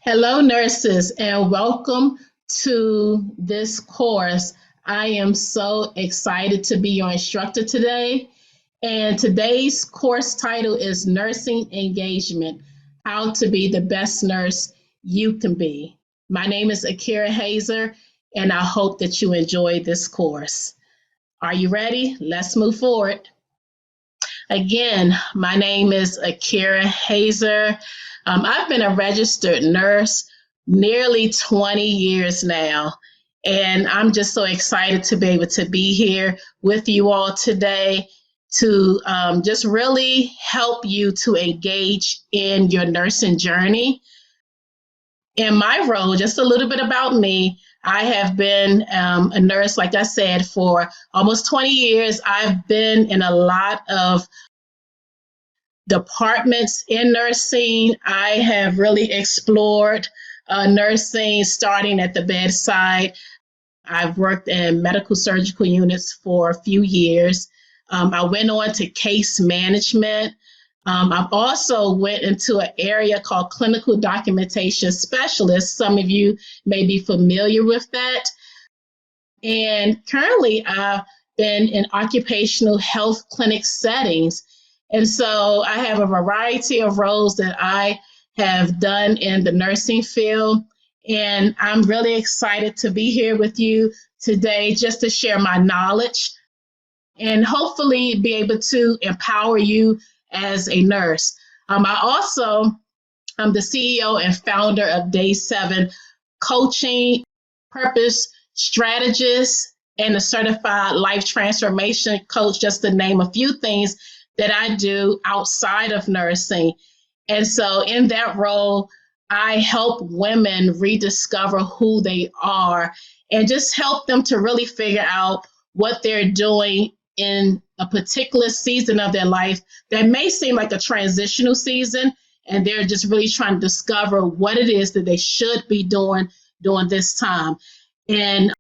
Hello, nurses, and welcome to this course. I am so excited to be your instructor today. And today's course title is Nursing Engagement: How to Be the Best Nurse You Can Be. My name is Akira Hazer, and I hope that you enjoy this course. Are you ready? Let's move forward. Again, my name is Akira Hazer. I've been a registered nurse nearly 20 years now, and I'm just so excited to be able to be here with you all today to just really help you to engage in your nursing journey. In my role, just a little bit about me, I have been a nurse, like I said, for almost 20 years. I've been in a lot of departments in nursing. I have really explored nursing starting at the bedside. I've worked in medical surgical units for a few years. I went on to case management. I've also went into an area called clinical documentation specialist. Some of you may be familiar with that. And currently, I've been in occupational health clinic settings. And so I have a variety of roles that I have done in the nursing field. And I'm really excited to be here with you today just to share my knowledge and hopefully be able to empower you as a nurse. I also am the CEO and founder of Day 7 Coaching, Purpose Strategist, and a certified life transformation coach, just to name a few things that I do outside of nursing. And so, in that role, I help women rediscover who they are and just help them to really figure out what they're doing in a particular season of their life that may seem like a transitional season, and they're just really trying to discover what it is that they should be doing during this time. And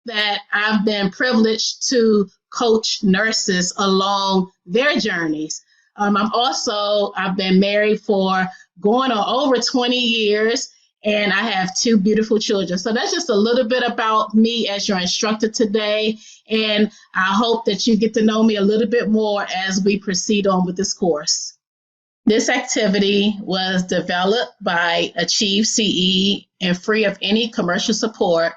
that I've been privileged to coach nurses along their journeys. I've been married for going on over 20 years, and I have two beautiful children. So that's just a little bit about me as your instructor today. And I hope that you get to know me a little bit more as we proceed on with this course. This activity was developed by Achieve CE and free of any commercial support.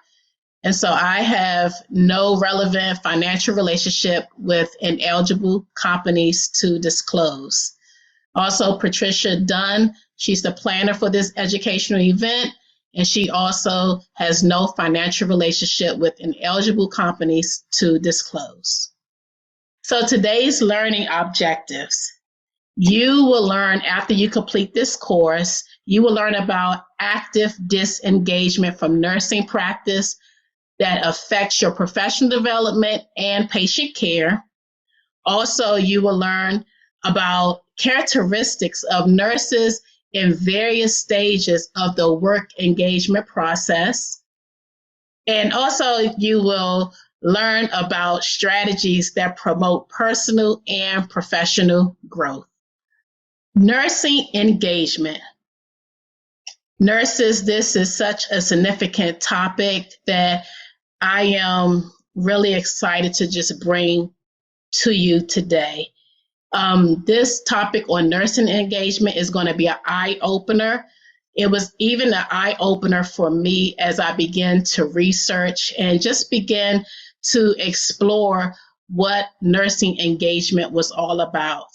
And so I have no relevant financial relationship with ineligible companies to disclose. Also, Patricia Dunn, she's the planner for this educational event, and she also has no financial relationship with ineligible companies to disclose. So today's learning objectives. You will learn after you complete this course, you will learn about active disengagement from nursing practice that affects your professional development and patient care. Also, you will learn about characteristics of nurses in various stages of the work engagement process. And also, you will learn about strategies that promote personal and professional growth. Nursing engagement. Nurses, this is such a significant topic that I am really excited to just bring to you today. This topic on nursing engagement is going to be an eye-opener. It was even an eye-opener for me as I began to research and just begin to explore what nursing engagement was all about.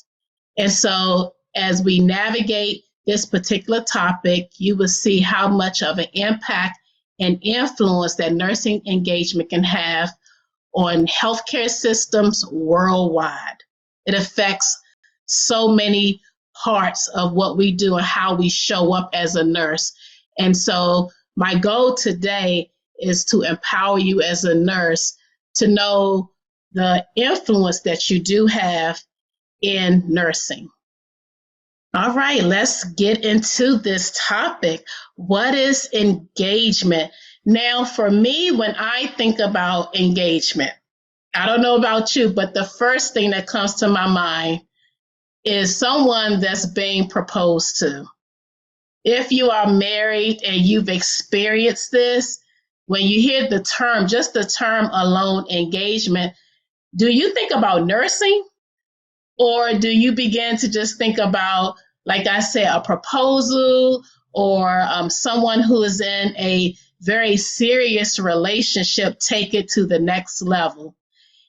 And so as we navigate this particular topic, you will see how much of an impact and influence that nursing engagement can have on healthcare systems worldwide. It affects so many parts of what we do and how we show up as a nurse. And so my goal today is to empower you as a nurse to know the influence that you do have in nursing. All right, let's get into this topic. What is engagement? Now, for me, when I think about engagement, I don't know about you, but the first thing that comes to my mind is someone that's being proposed to. If you are married and you've experienced this, when you hear the term, just the term alone, engagement, do you think about nursing? Or do you begin to just think about, like I said, a proposal or someone who is in a very serious relationship, take it to the next level?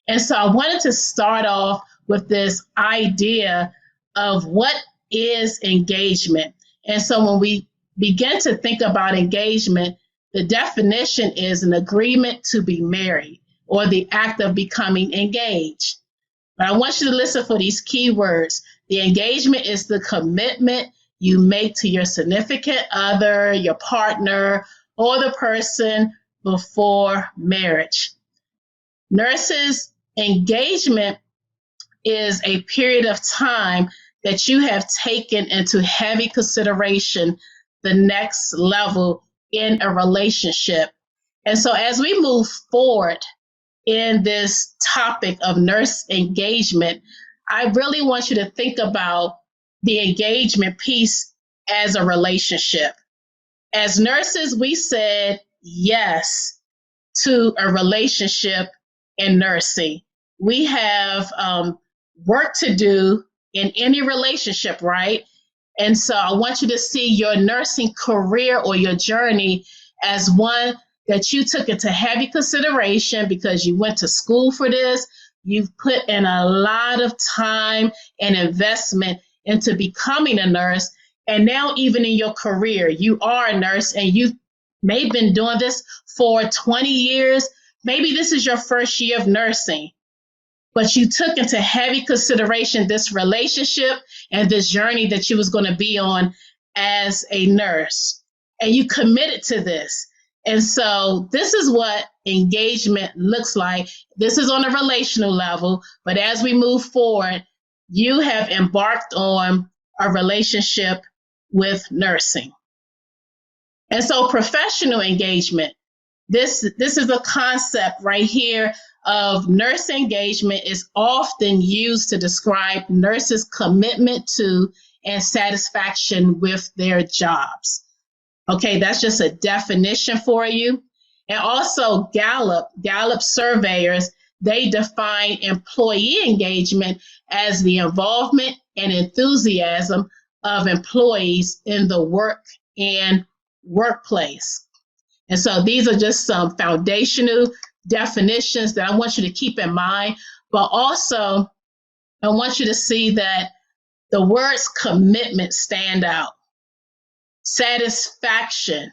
And so I wanted to start off with this idea of what is engagement. And so when we begin to think about engagement, the definition is an agreement to be married or the act of becoming engaged. But I want you to listen for these key words. The engagement is the commitment you make to your significant other, your partner, or the person before marriage. Nurses, engagement is a period of time that you have taken into heavy consideration the next level in a relationship. And so as we move forward in this topic of nurse engagement, I really want you to think about the engagement piece as a relationship. As nurses, we said yes to a relationship in nursing. We have work to do in any relationship, right? And so I want you to see your nursing career or your journey as one that you took into heavy consideration because you went to school for this. You've put in a lot of time and investment into becoming a nurse. And now, even in your career, you are a nurse and you've maybe been doing this for 20 years. Maybe this is your first year of nursing, but you took into heavy consideration this relationship and this journey that you was going to be on as a nurse. And you committed to this. And so this is what engagement looks like. This is on a relational level, but as we move forward, you have embarked on a relationship with nursing. And so professional engagement, this is a concept right here of nurse engagement is often used to describe nurses' commitment to and satisfaction with their jobs. Okay, that's just a definition for you. And also Gallup surveyors, they define employee engagement as the involvement and enthusiasm of employees in the work and workplace. And so these are just some foundational definitions that I want you to keep in mind, but also I want you to see that the words commitment stand out, satisfaction,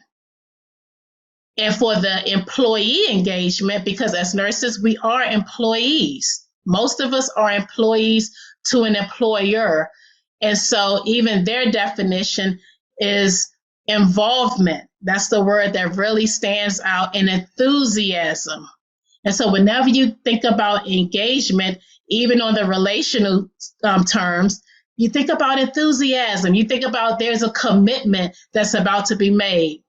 and for the employee engagement, because as nurses, we are employees. Most of us are employees to an employer. And so even their definition is involvement. That's the word that really stands out, and enthusiasm. And so whenever you think about engagement, even on the relational terms, you think about enthusiasm. You think about there's a commitment that's about to be made.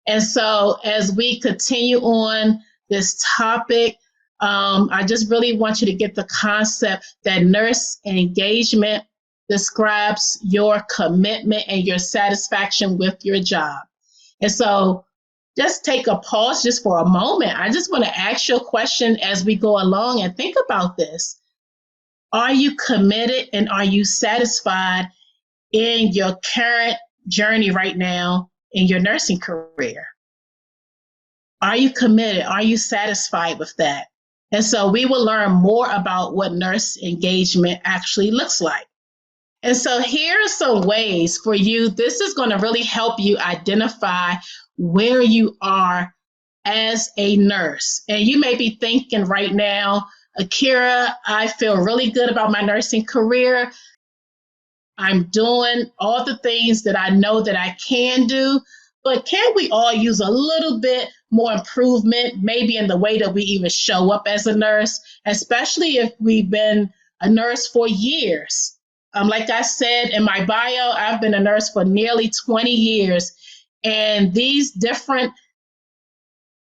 And so as we continue on this topic, I just really want you to get the concept that nurse engagement describes your commitment and your satisfaction with your job. And so just take a pause just for a moment. I just want to ask you a question as we go along and think about this. Are you committed and are you satisfied in your current journey right now in your nursing career? Are you committed? Are you satisfied with that? And so we will learn more about what nurse engagement actually looks like. And so here are some ways for you. This is going to really help you identify where you are as a nurse. And you may be thinking right now, Akira, I feel really good about my nursing career. I'm doing all the things that I know that I can do, but can we all use a little bit more improvement, maybe in the way that we even show up as a nurse, especially if we've been a nurse for years? Like I said in my bio, I've been a nurse for nearly 20 years. And these different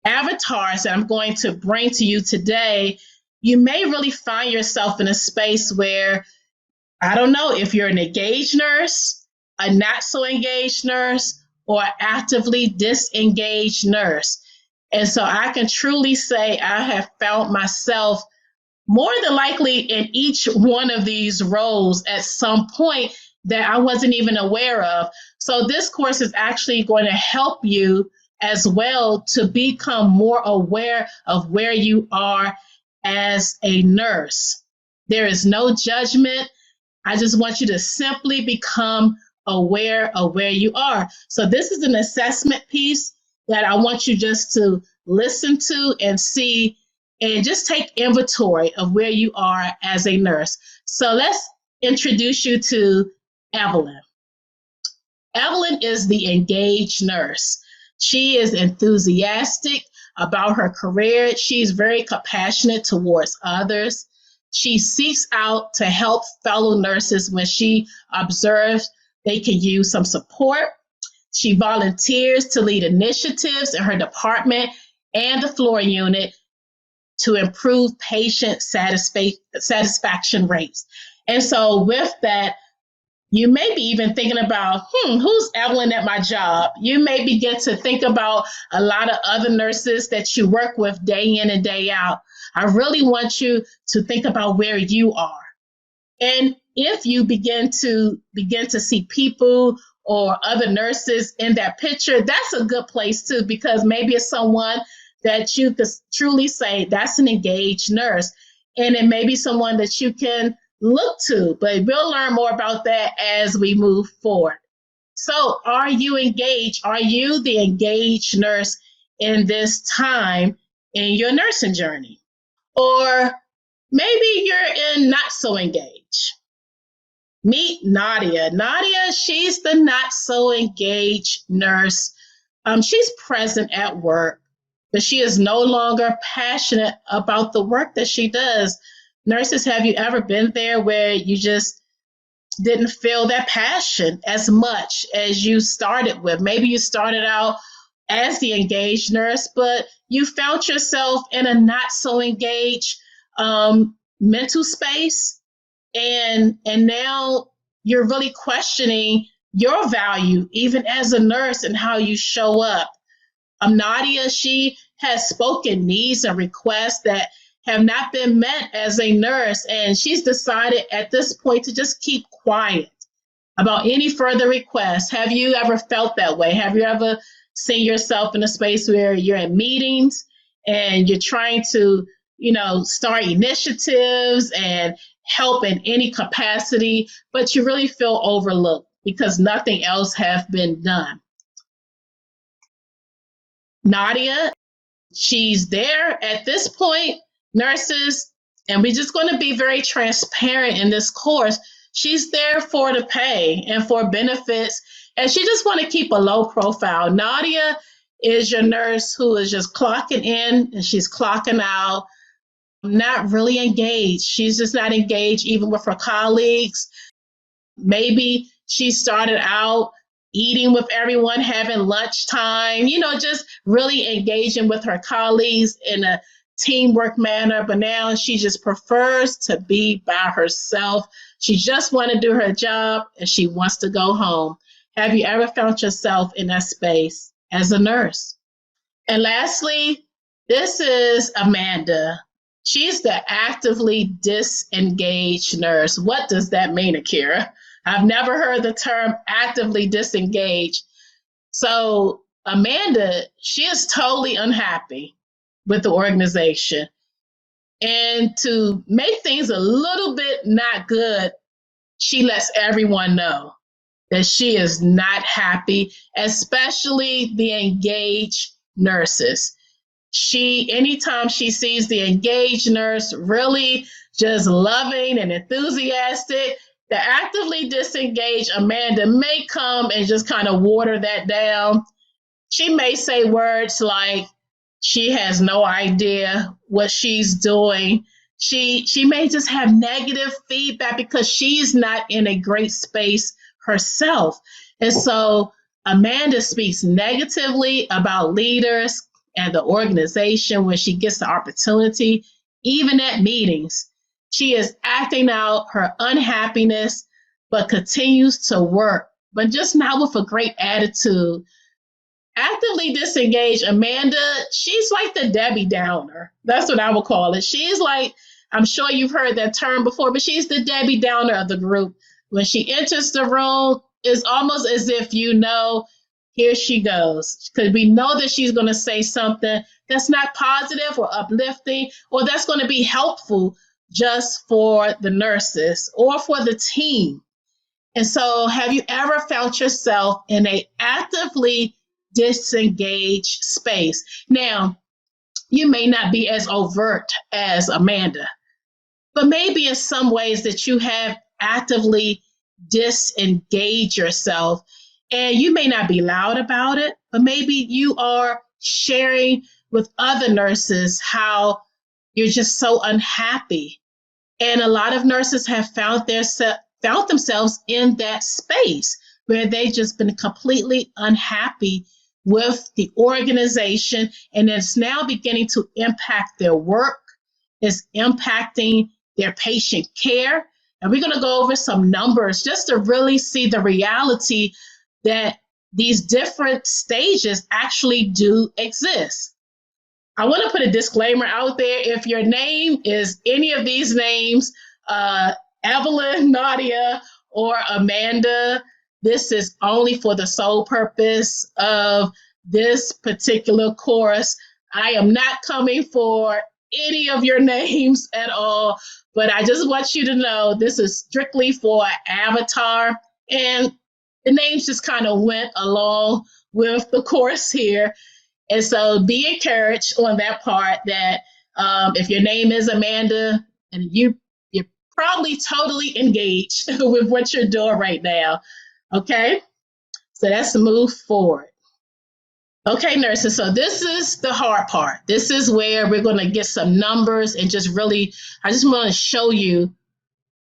avatars that I'm going to bring to you today, you may really find yourself in a space where, I don't know, if you're an engaged nurse, a not so engaged nurse, or actively disengaged nurse. And so I can truly say I have found myself more than likely in each one of these roles at some point that I wasn't even aware of. So this course is actually going to help you as well to become more aware of where you are as a nurse. There is no judgment. I just want you to simply become aware of where you are. So this is an assessment piece that I want you just to listen to and see and just take inventory of where you are as a nurse. So let's introduce you to Evelyn. Evelyn is the engaged nurse. She is enthusiastic about her career. She's very compassionate towards others. She seeks out to help fellow nurses when she observes they can use some support. She volunteers to lead initiatives in her department and the floor unit to improve patient satisfaction rates. And so with that, you may be even thinking about, who's Evelyn at my job? You may begin to think about a lot of other nurses that you work with day in and day out. I really want you to think about where you are. And if you begin to see people or other nurses in that picture, that's a good place too, because maybe it's someone that you could truly say that's an engaged nurse. And it may be someone that you can look to, but we'll learn more about that as we move forward. So are you engaged? Are you the engaged nurse in this time in your nursing journey? Or maybe you're in not so engaged. Meet Nadia. Nadia, she's the not so engaged nurse. She's present at work, but she is no longer passionate about the work that she does. Nurses, have you ever been there where you just didn't feel that passion as much as you started with? Maybe you started out as the engaged nurse, but you felt yourself in a not so engaged mental space. And now you're really questioning your value, even as a nurse, and how you show up. Nadia, she has spoken needs and requests that have not been met as a nurse, and she's decided at this point to just keep quiet about any further requests. Have you ever felt that way? Have you ever seen yourself in a space where you're in meetings and you're trying to, start initiatives and help in any capacity, but you really feel overlooked because nothing else has been done? Nadia, she's there at this point, nurses, and we're just going to be very transparent in this course. She's there for the pay and for benefits, and she just want to keep a low profile. Nadia is your nurse who is just clocking in and she's clocking out, not really engaged. She's just not engaged even with her colleagues. Maybe she started out eating with everyone, having lunchtime, just really engaging with her colleagues in a teamwork manner. But now she just prefers to be by herself. She just wants to do her job and she wants to go home. Have you ever found yourself in that space as a nurse? And lastly, this is Amanda. She's the actively disengaged nurse. What does that mean, Akira? I've never heard the term actively disengaged. So Amanda, she is totally unhappy with the organization. And to make things a little bit not good, she lets everyone know that she is not happy, especially the engaged nurses. Anytime she sees the engaged nurse really just loving and enthusiastic, the actively disengaged Amanda may come and just kind of water that down. She may say words like she has no idea what she's doing. She may just have negative feedback because she's not in a great space herself. And so Amanda speaks negatively about leaders and the organization when she gets the opportunity, even at meetings. She is acting out her unhappiness, but continues to work but just not with a great attitude. Actively disengaged, Amanda, she's like the Debbie Downer. That's what I would call it. She's like, I'm sure you've heard that term before, but she's the Debbie Downer of the group. When she enters the room, it's almost as if you know, here she goes. Because we know that she's going to say something that's not positive or uplifting, or that's going to be helpful just for the nurses or for the team. And so, have you ever found yourself in a actively disengaged space? Now, you may not be as overt as Amanda, but maybe in some ways that you have actively disengaged yourself, and you may not be loud about it, but maybe you are sharing with other nurses how you're just so unhappy. And a lot of nurses have found themselves in that space where they've just been completely unhappy with the organization, and it's now beginning to impact their work. It's impacting their patient care. And we're going to go over some numbers just to really see the reality that these different stages actually do exist. I want to put a disclaimer out there. If your name is any of these names, Evelyn, Nadia, or Amanda, this is only for the sole purpose of this particular course. I am not coming for any of your names at all, but I just want you to know this is strictly for Avatar, and the names just kind of went along with the course here. And so be encouraged on that part that if your name is Amanda and you're probably totally engaged with what you're doing right now. Okay, so let's move forward. Okay, nurses, so this is the hard part. This is where we're going to get some numbers and just really, I just want to show you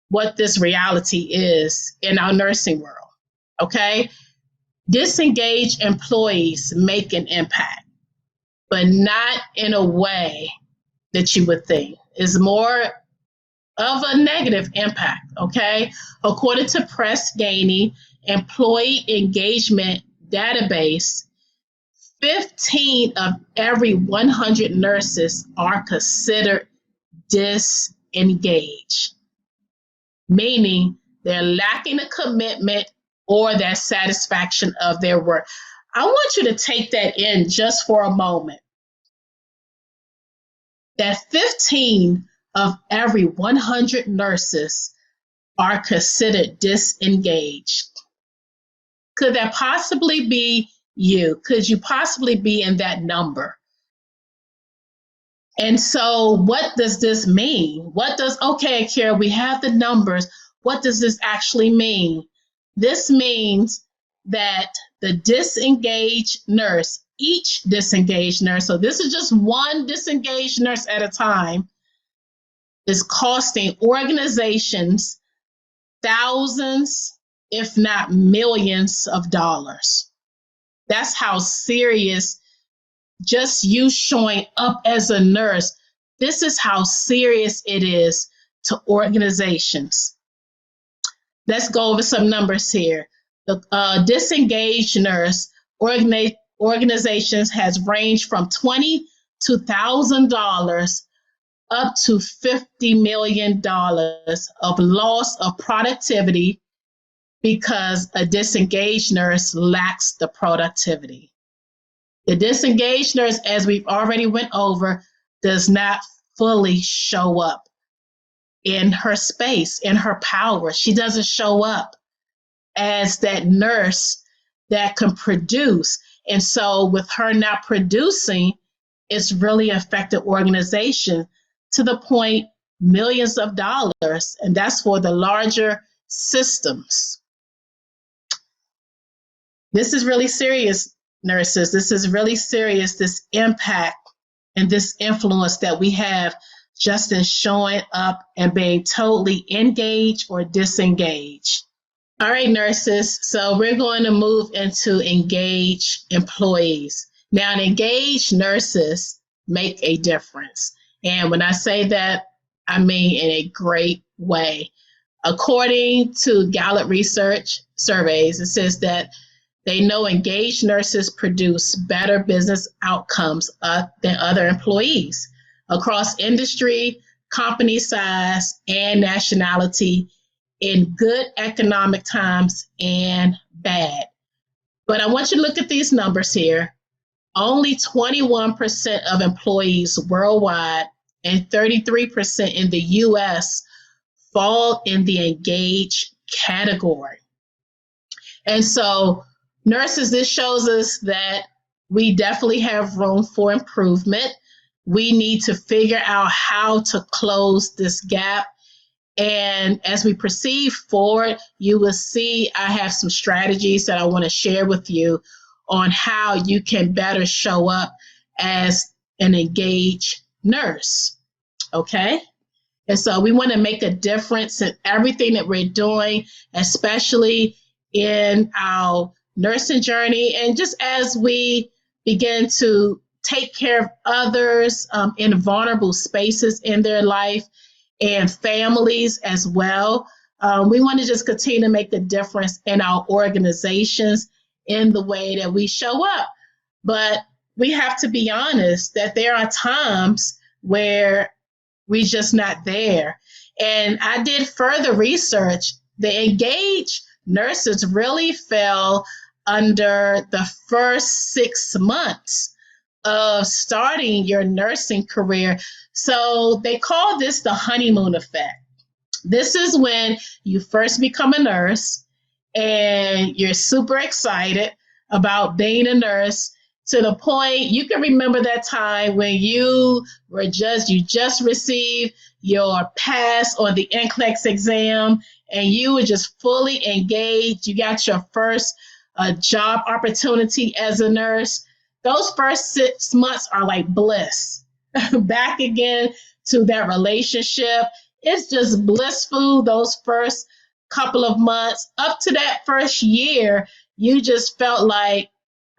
what this reality is in our nursing world. Okay, disengaged employees make an impact, but not in a way that you would think. It's more of a negative impact, okay? According to Press Ganey Employee Engagement Database, 15 of every 100 nurses are considered disengaged, meaning they're lacking a commitment or that satisfaction of their work. I want you to take that in just for a moment. That 15 of every 100 nurses are considered disengaged. Could that possibly be you? Could you possibly be in that number? And so what does this mean? Okay, Kara, we have the numbers. What does this actually mean? This means that the disengaged nurse, each disengaged nurse, so this is just one disengaged nurse at a time, is costing organizations thousands, if not millions of dollars. That's how serious just you showing up as a nurse, this is how serious it is to organizations. Let's go over some numbers here. The disengaged nurse organizations has ranged from $20,000 to $1,000 up to $50 million of loss of productivity because a disengaged nurse lacks the productivity. The disengaged nurse, as we've already went over, does not fully show up in her space, in her power. She doesn't show up as that nurse that can produce. And so with her not producing, it's really affected organization to the point millions of dollars, and that's for the larger systems. This is really serious, nurses. This is really serious, this impact and this influence that we have just in showing up and being totally engaged or disengaged. All right, nurses, so we're going to move into engaged employees. Now, engaged nurses make a difference. And when I say that, I mean in a great way. According to Gallup research surveys, it says that they know engaged nurses produce better business outcomes than other employees across industry, company size, and nationality in good economic times and bad. But I want you to look at these numbers here. Only 21% of employees worldwide and 33% in the US fall in the engaged category. And so, nurses, this shows us that we definitely have room for improvement. We need to figure out how to close this gap. And as we proceed forward, you will see I have some strategies that I want to share with you on how you can better show up as an engaged nurse. Okay? And so we want to make a difference in everything that we're doing, especially in our nursing journey. And just as we begin to take care of others in vulnerable spaces in their life and families as well, we want to just continue to make a difference in our organizations in the way that we show up. But we have to be honest that there are times where we're just not there. And I did further research. The engaged nurses really fell under the first 6 months of starting your nursing career. So they call this the honeymoon effect. This is when you first become a nurse and you're super excited about being a nurse, to the point you can remember that time when you just received your pass on the NCLEX exam and you were just fully engaged. You got your first job opportunity as a nurse. Those first 6 months are like bliss. Back again to that relationship. It's just blissful those first couple of months. Up to that first year, you just felt like,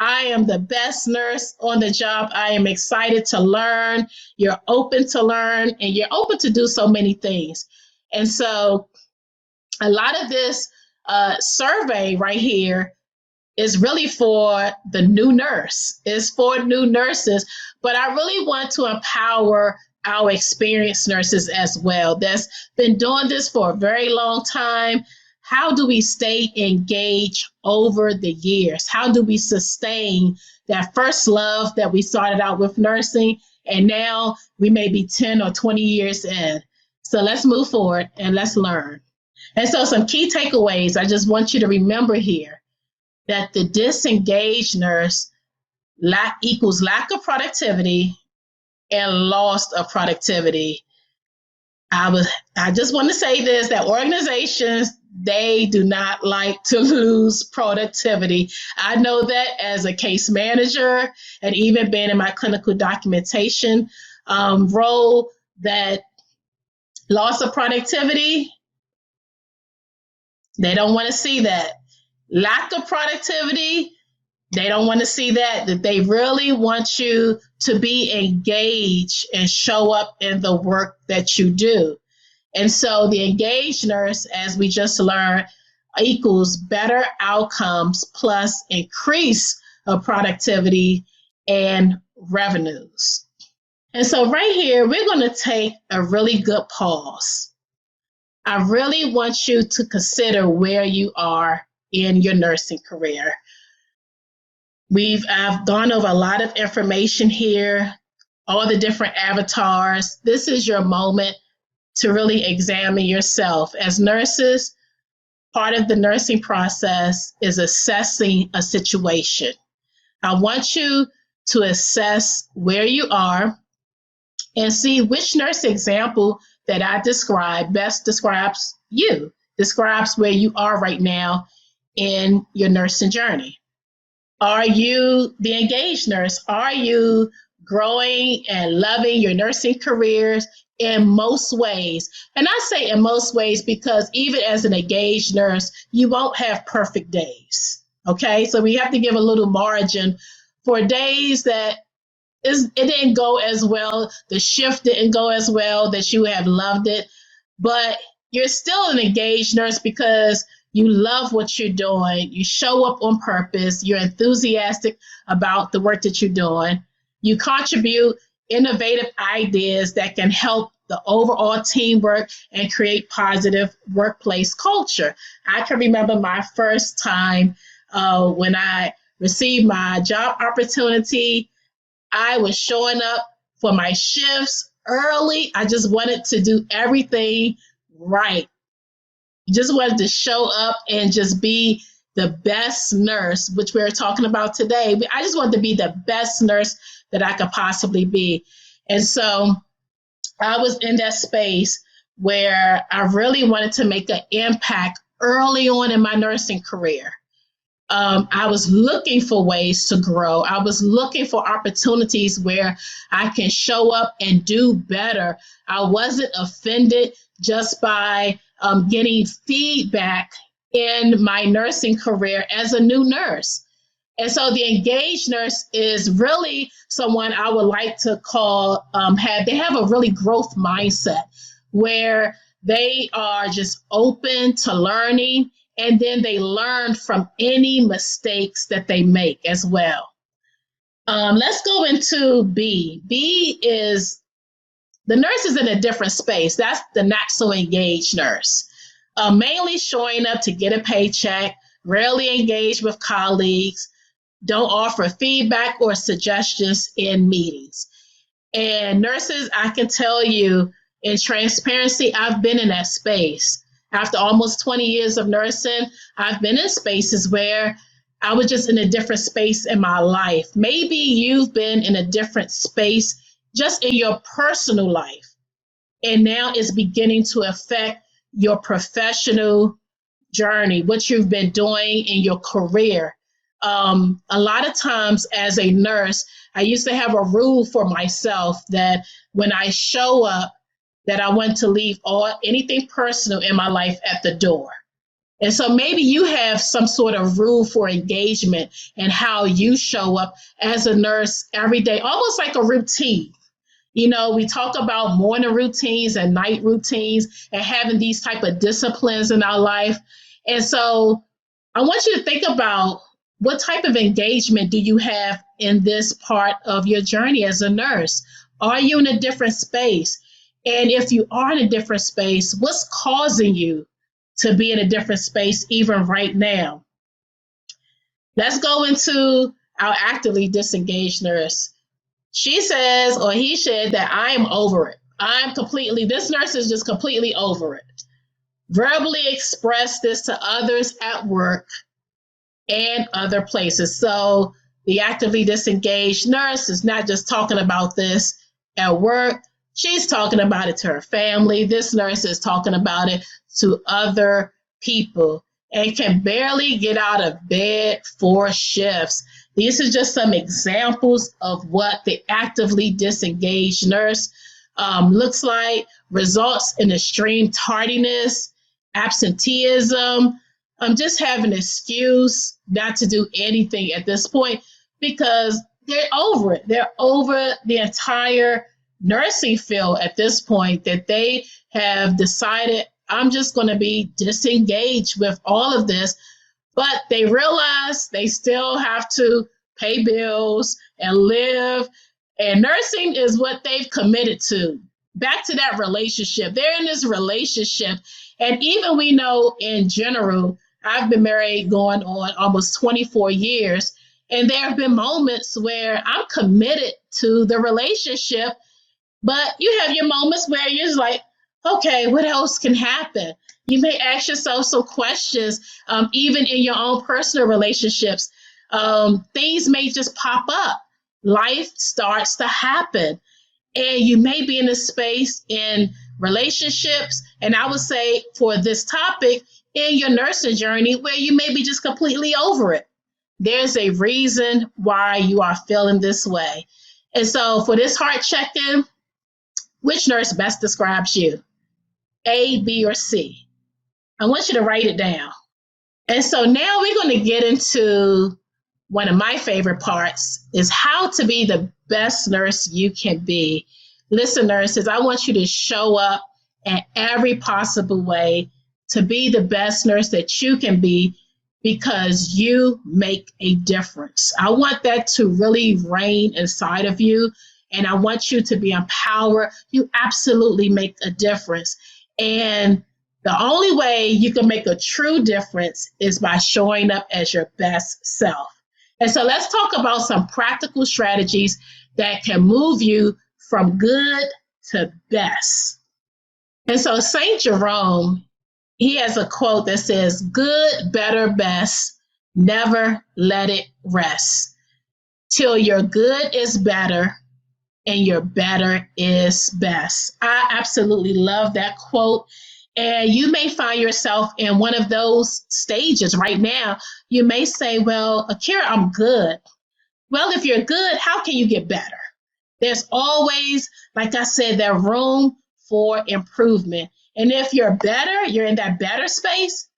I am the best nurse on the job. I am excited to learn. You're open to learn and you're open to do so many things. And so a lot of this survey right here is really for the new nurse. It's for new nurses, but I really want to empower our experienced nurses as well that's been doing this for a very long time. How do we stay engaged over the years? How do we sustain that first love that we started out with nursing, and now we may be 10 or 20 years in? So let's move forward and let's learn. And so some key takeaways I just want you to remember here, that the disengaged nurse equals lack of productivity and loss of productivity. I just want to say this, that organizations, they do not like to lose productivity. I know that as a case manager and even being in my clinical documentation role, that loss of productivity, they don't want to see that. Lack of productivity, they don't want to see that. That they really want you to be engaged and show up in the work that you do. And so the engaged nurse, as we just learned, equals better outcomes plus increase of productivity and revenues. And so right here, we're going to take a really good pause. I really want you to consider where you are in your nursing career. I've gone over a lot of information here, all the different avatars. This is your moment to really examine yourself. As nurses, part of the nursing process is assessing a situation. I want you to assess where you are and see which nurse example that I described best describes you, describes where you are right now in your nursing journey. Are you the engaged nurse? Are you growing and loving your nursing careers in most ways? And I say in most ways because even as an engaged nurse, you won't have perfect days. Okay, so we have to give a little margin for days that it didn't go as well, the shift didn't go as well, that you have loved it. But you're still an engaged nurse because you love what you're doing. You show up on purpose. You're enthusiastic about the work that you're doing. You contribute innovative ideas that can help the overall teamwork and create positive workplace culture. I can remember my first time when I received my job opportunity. I was showing up for my shifts early. I just wanted to do everything right. Just wanted to show up and just be the best nurse, which we're talking about today. I just wanted to be the best nurse that I could possibly be. And so I was in that space where I really wanted to make an impact early on in my nursing career. I was looking for ways to grow. I was looking for opportunities where I can show up and do better. I wasn't offended just by getting feedback in my nursing career as a new nurse. And so the engaged nurse is really someone I would like to call, they have a really growth mindset where they are just open to learning, and then they learn from any mistakes that they make as well. Let's go into B. B is the nurse is in a different space. That's the not so engaged nurse. Mainly showing up to get a paycheck, rarely engaged with colleagues, don't offer feedback or suggestions in meetings. And nurses, I can tell you in transparency, I've been in that space. After almost 20 years of nursing, I've been in spaces where I was just in a different space in my life. Maybe you've been in a different space just in your personal life, and now it's beginning to affect your professional journey, what you've been doing in your career. A lot of times as a nurse, I used to have a rule for myself that when I show up, that I want to leave anything personal in my life at the door. And so maybe you have some sort of rule for engagement and how you show up as a nurse every day, almost like a routine. You know, we talk about morning routines and night routines and having these type of disciplines in our life. And so I want you to think about what type of engagement do you have in this part of your journey as a nurse? Are you in a different space? And if you are in a different space, what's causing you to be in a different space even right now? Let's go into our actively disengaged nurse. She says, or he said, that I am over it. This nurse is just completely over it. Verbally express this to others at work and other places. So the actively disengaged nurse is not just talking about this at work. She's talking about it to her family. This nurse is talking about it to other people and can barely get out of bed for shifts. These are just some examples of what the actively disengaged nurse looks like. Results in extreme tardiness, absenteeism, just have an excuse not to do anything at this point because they're over it. They're over the entire nursing field at this point, that they have decided, I'm just going to be disengaged with all of this. But they realize they still have to pay bills and live. And nursing is what they've committed to. Back to that relationship. They're in this relationship. And even we know in general, I've been married going on almost 24 years. And there have been moments where I'm committed to the relationship, but you have your moments where you're just like, okay, what else can happen? You may ask yourself some questions, even in your own personal relationships. Things may just pop up. Life starts to happen. And you may be in a space in relationships, and I would say for this topic, in your nursing journey, where you may be just completely over it. There's a reason why you are feeling this way. And so for this heart check-in, which nurse best describes you? A, B, or C? I want you to write it down. And so now we're going to get into one of my favorite parts, is how to be the best nurse you can be. Listen, nurses, I want you to show up in every possible way to be the best nurse that you can be because you make a difference. I want that to really reign inside of you, and I want you to be empowered. You absolutely make a difference. And the only way you can make a true difference is by showing up as your best self. And so let's talk about some practical strategies that can move you from good to best. And so St. Jerome, he has a quote that says, good, better, best, never let it rest till your good is better and your better is best. I absolutely love that quote. And you may find yourself in one of those stages right now. You may say, well, Akira, I'm good. Well, if you're good, how can you get better? There's always, like I said, that room for improvement. And if you're better, you're in that better space,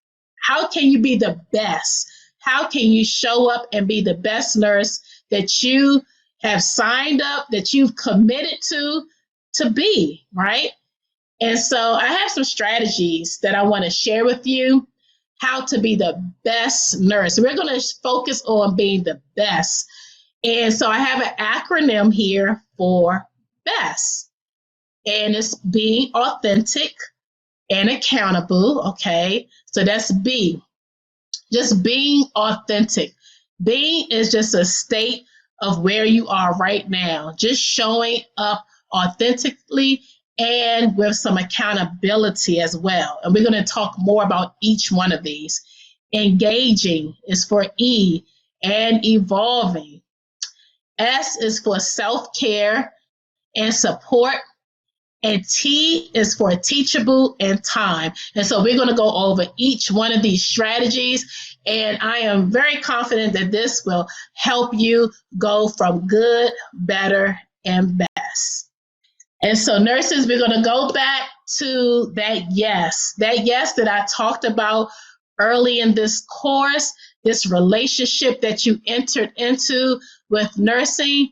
how can you be the best? How can you show up and be the best nurse that you have signed up, that you've committed to be, right? And so I have some strategies that I want to share with you, how to be the best nurse. We're going to focus on being the best. And so I have an acronym here for BEST, and it's being authentic and accountable, okay? So that's B, just being authentic. Being is just a state of where you are right now, just showing up authentically and with some accountability as well. And we're going to talk more about each one of these. Engaging is for E, and evolving. S is for self-care and support. And T is for teachable and time. And so we're going to go over each one of these strategies. And I am very confident that this will help you go from good, better, and best. And so nurses, we're going to go back to that yes that I talked about early in this course, this relationship that you entered into with nursing.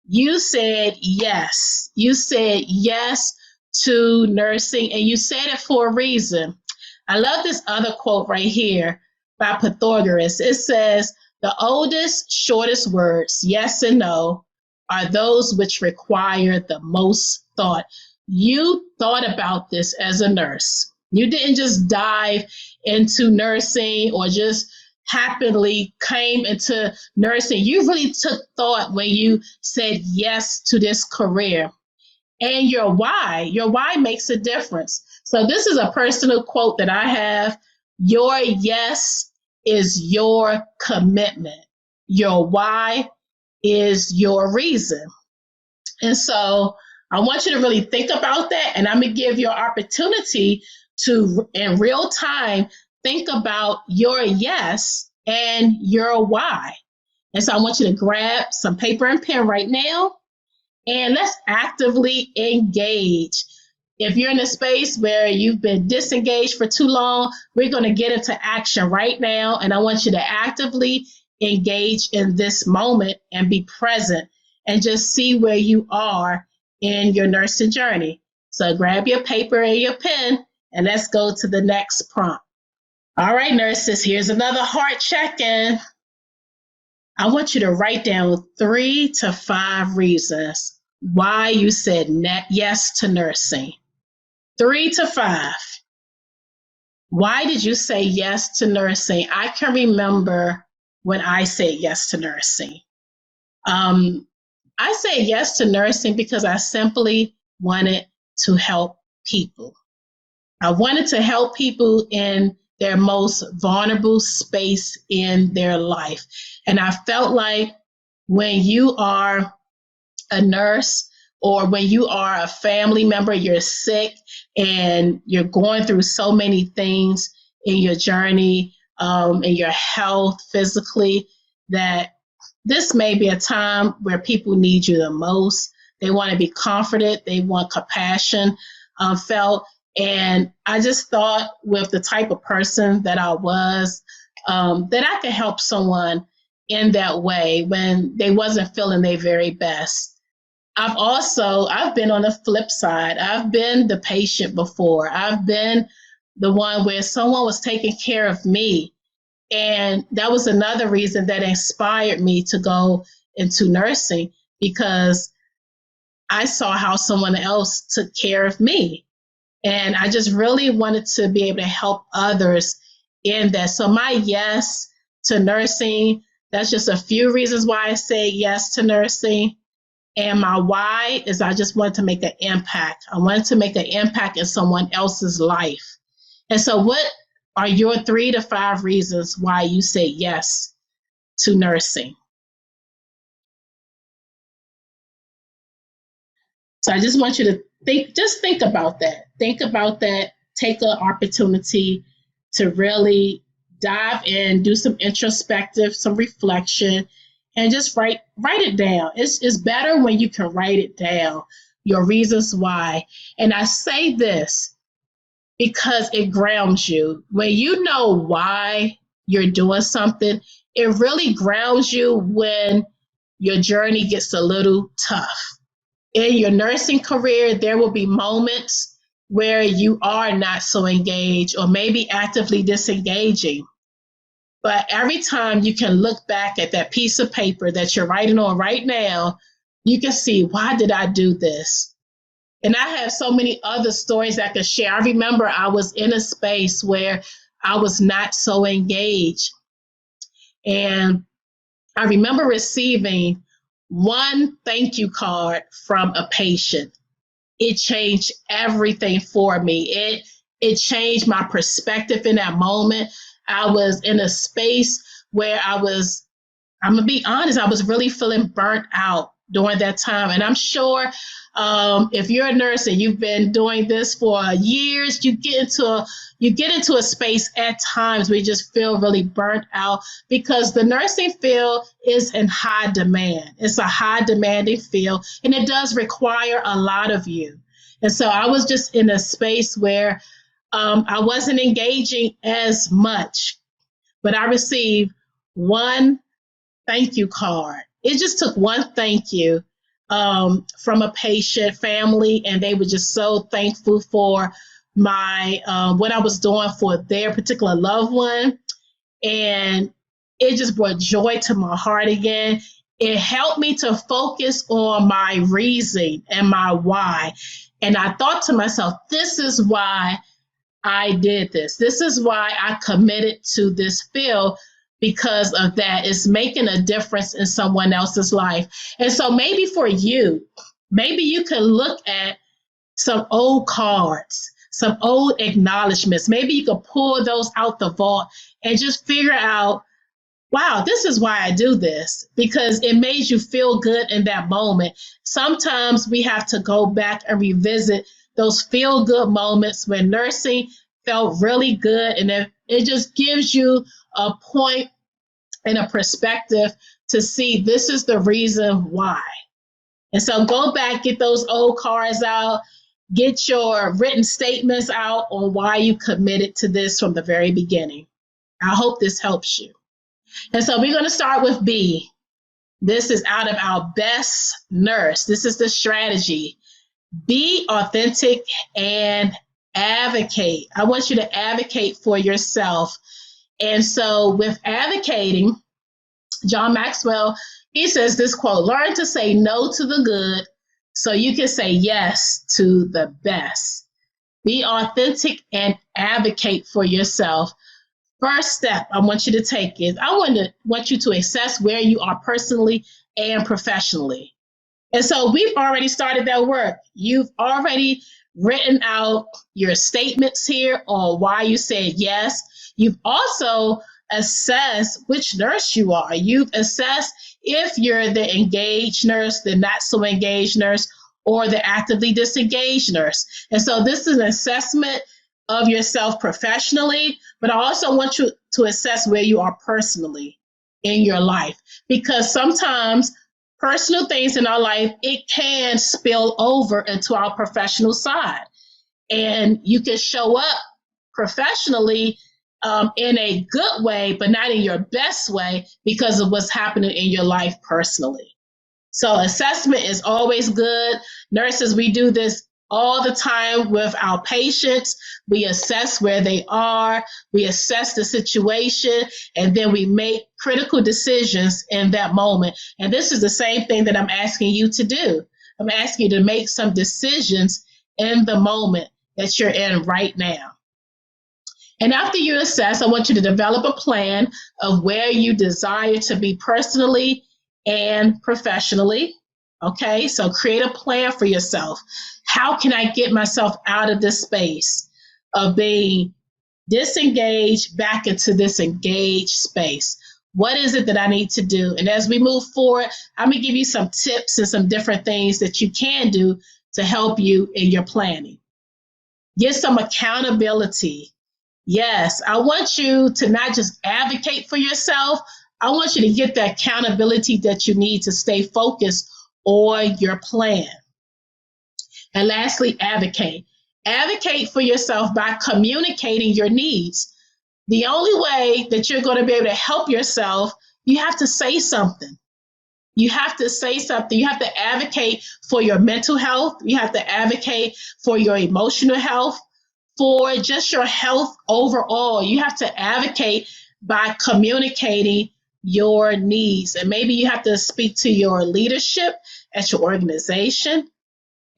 You said yes. You said yes to nursing, and you said it for a reason. I love this other quote right here by Pythagoras. It says, the oldest, shortest words, yes and no, are those which require the most thought. You thought about this as a nurse. You didn't just dive into nursing or just happily came into nursing. You really took thought when you said yes to this career. And your why makes a difference. So this is a personal quote that I have. Your yes is your commitment. Your why is your reason. And so I want you to really think about that. And I'm going to give you an opportunity to, in real time, think about your yes and your why. And so I want you to grab some paper and pen right now, and let's actively engage. If you're in a space where you've been disengaged for too long, we're going to get into action right now. And I want you to actively engage in this moment and be present and just see where you are in your nursing journey. So grab your paper and your pen and let's go to the next prompt. All right, nurses, here's another heart check-in. I want you to write down 3 to 5 reasons why you said yes to nursing. 3 to 5. Why did you say yes to nursing? I can remember when I said yes to nursing. I said yes to nursing because I simply wanted to help people. I wanted to help people in their most vulnerable space in their life. And I felt like when you are a nurse or when you are a family member, you're sick and you're going through so many things in your journey, in your health physically, that this may be a time where people need you the most. They want to be comforted. They want compassion felt. And I just thought with the type of person that I was, that I could help someone in that way when they wasn't feeling their very best. I've been on the flip side. I've been the patient before. I've been the one where someone was taking care of me. And that was another reason that inspired me to go into nursing, because I saw how someone else took care of me. And I just really wanted to be able to help others in that. So my yes to nursing, that's just a few reasons why I say yes to nursing. And my why is I just wanted to make an impact. I wanted to make an impact in someone else's life. And so, what are your 3 to 5 reasons why you say yes to nursing? So, I just want you to think about that. Think about that. Take an opportunity to really dive in, do some introspective, some reflection, and just write it down. It's better when you can write it down, your reasons why. And I say this because it grounds you. When you know why you're doing something, it really grounds you when your journey gets a little tough. In your nursing career, there will be moments where you are not so engaged or maybe actively disengaging. But every time you can look back at that piece of paper that you're writing on right now, you can see, why did I do this? And I have so many other stories I could share. I remember I was in a space where I was not so engaged. And I remember receiving one thank you card from a patient. It changed everything for me. It changed my perspective in that moment. I was in a space where I'm gonna be honest, I was really feeling burnt out during that time. And I'm sure if you're a nurse and you've been doing this for years, you get into a space at times where you just feel really burnt out, because the nursing field is in high demand. It's a high demanding field, and it does require a lot of you. And so I was just in a space where I wasn't engaging as much, but I received one thank you card. It just took one thank you from a patient family, and they were just so thankful for my what I was doing for their particular loved one, and it just brought joy to my heart again. It helped me to focus on my reason and my why, and I thought to myself, this is why I did this. This is why I committed to this field, because of that. It's making a difference in someone else's life. And so maybe for you, maybe you can look at some old cards, some old acknowledgments. Maybe you could pull those out the vault and just figure out, wow, this is why I do this, because it made you feel good in that moment. Sometimes we have to go back and revisit those feel good moments when nursing felt really good. And it just gives you a point and a perspective to see this is the reason why. And so go back, get those old cards out, get your written statements out on why you committed to this from the very beginning. I hope this helps you. And so we're going to start with B. This is out of our best nurse. This is the strategy. Be authentic and advocate. I want you to advocate for yourself. And so with advocating, John Maxwell, he says this quote, learn to say no to the good so you can say yes to the best. Be authentic and advocate for yourself. First step I want you to take is I want you to assess where you are personally and professionally. And so we've already started that work. You've already written out your statements here on why you said yes. You've also assessed which nurse you are. You've assessed if you're the engaged nurse, the not so engaged nurse, or the actively disengaged nurse. And so this is an assessment of yourself professionally, but I also want you to assess where you are personally in your life, because sometimes personal things in our life, it can spill over into our professional side. And you can show up professionally in a good way, but not in your best way because of what's happening in your life personally. So assessment is always good. Nurses, we do this all the time with our patients. We assess where they are, we assess the situation, and then we make critical decisions in that moment. And this is the same thing that I'm asking you to do. I'm asking you to make some decisions in the moment that you're in right now. And after you assess, I want you to develop a plan of where you desire to be personally and professionally. Okay, so create a plan for yourself. How can I get myself out of this space of being disengaged back into this engaged space? What is it that I need to do? And as we move forward, I'm going to give you some tips and some different things that you can do to help you in your planning. Get some accountability. Yes, I want you to not just advocate for yourself. I want you to get the accountability that you need to stay focused on your plan. And lastly, advocate. Advocate for yourself by communicating your needs. The only way that you're going to be able to help yourself, you have to say something. You have to say something. You have to advocate for your mental health. You have to advocate for your emotional health, for just your health overall. You have to advocate by communicating your needs. And maybe you have to speak to your leadership at your organization.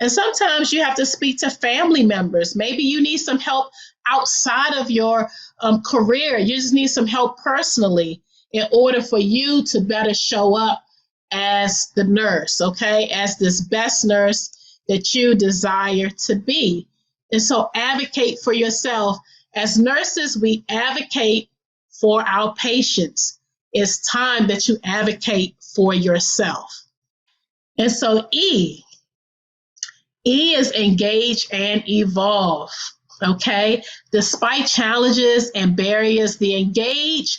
And sometimes you have to speak to family members. Maybe you need some help outside of your career. You just need some help personally in order for you to better show up as the nurse, okay, as this best nurse that you desire to be. And so advocate for yourself. As nurses, we advocate for our patients. It's time that you advocate for yourself. And so E is engage and evolve, okay? Despite challenges and barriers, the engage